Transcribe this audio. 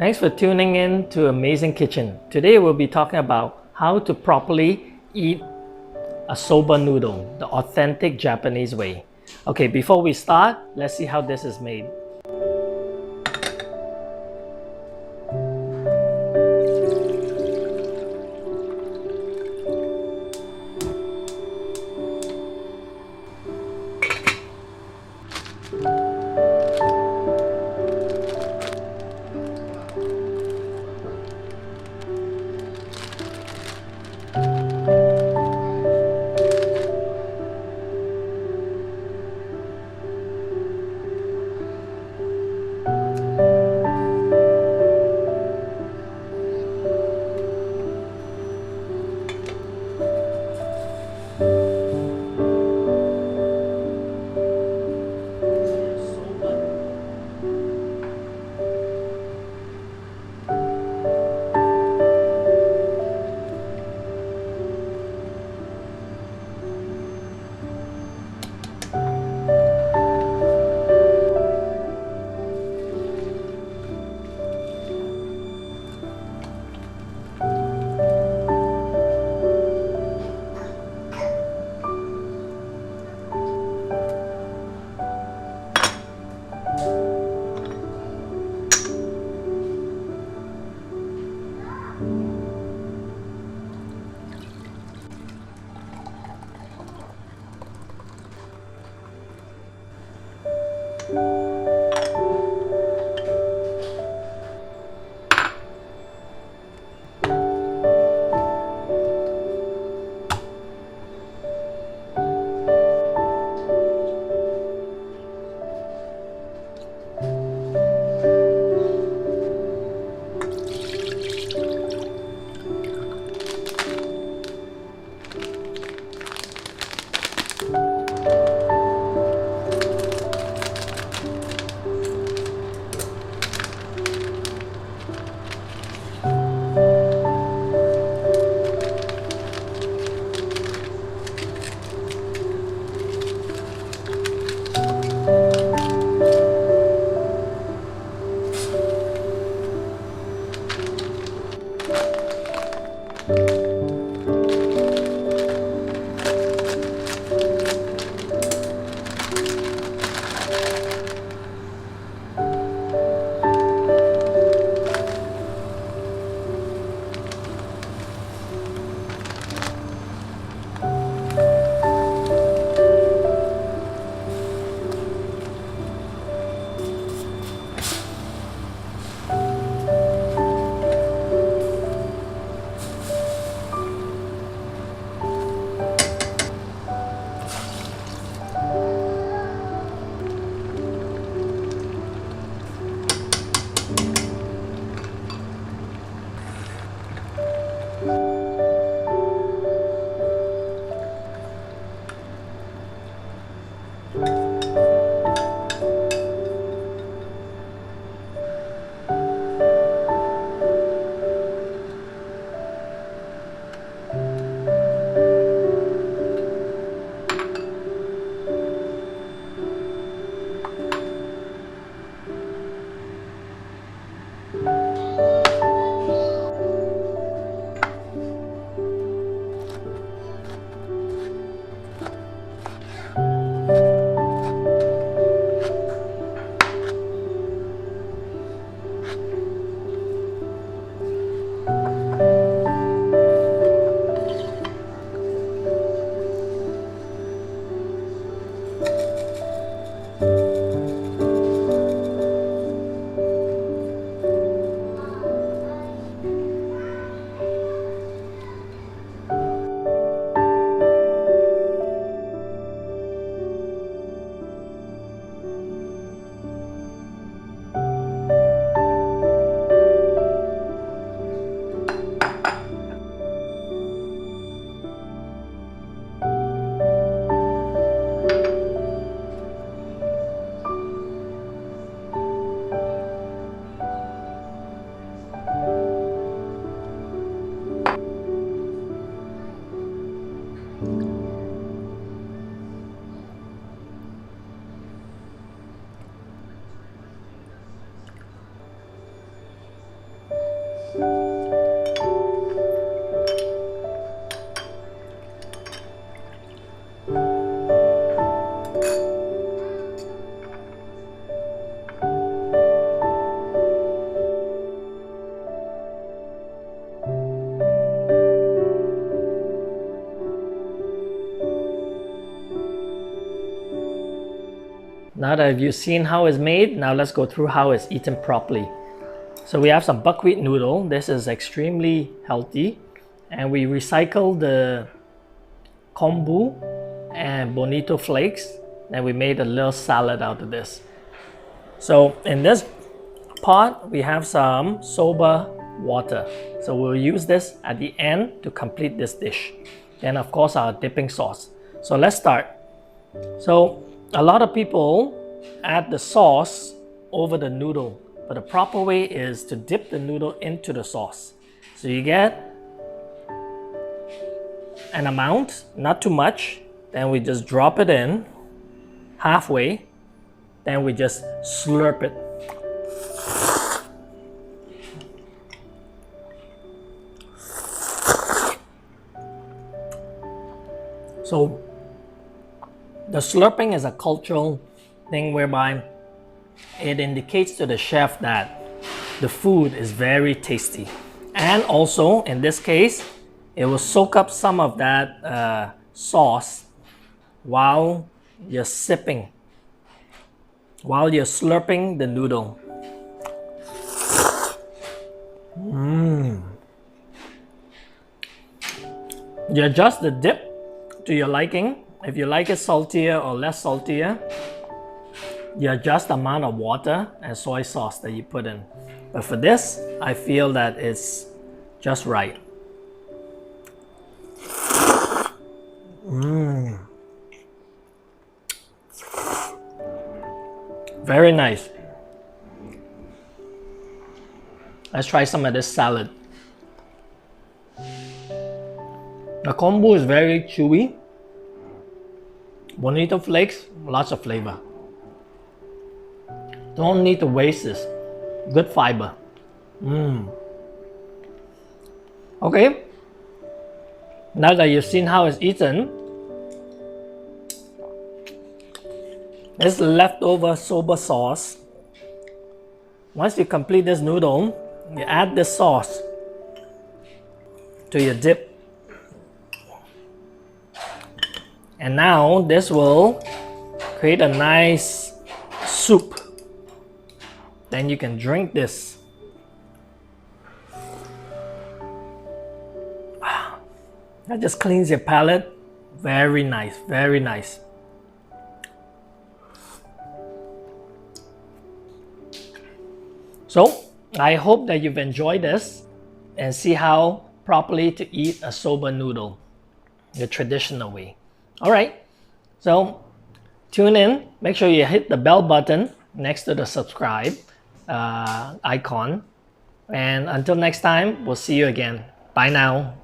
Thanks for tuning in to Amazing Kitchen. Today we'll be talking about how to properly eat a soba noodle, the authentic Japanese way. Okay, before we start, let's see how this is made. Now that you've seen how it's made, now let's go through how it's eaten properly. So we have some buckwheat noodle. This is extremely healthy. And we recycle the kombu and bonito flakes. And we made a little salad out of this. So in this pot, we have some soba water. So we'll use this at the end to complete this dish. And of course our dipping sauce. So let's start. So a lot of people add the sauce over the noodle, but the proper way is to dip the noodle into the sauce. So you get an amount, not too much, then we just drop it in halfway, then we just slurp it. So the slurping is a cultural thing whereby it indicates to the chef that the food is very tasty. And also, in this case, it will soak up some of that sauce while you're sipping, while you're slurping the noodle. You adjust the dip to your liking. If you like it saltier or less saltier, you adjust the amount of water and soy sauce that you put in. But for this, I feel that it's just right. Very nice. Let's try some of this salad. The kombu is very chewy. Bonito flakes, lots of flavor. Don't need to waste this. Good fiber. Okay. Now that you've seen how it's eaten, this leftover soba sauce. Once you complete this noodle, you add this sauce to your dip. And now this will create a nice soup. Then you can drink this. That just cleans your palate. Very nice, very nice. So I hope that you've enjoyed this and see how properly to eat a soba noodle the traditional way. All right, so tune in. Make sure you hit the bell button next to the subscribe icon. And until next time, we'll see you again. Bye now.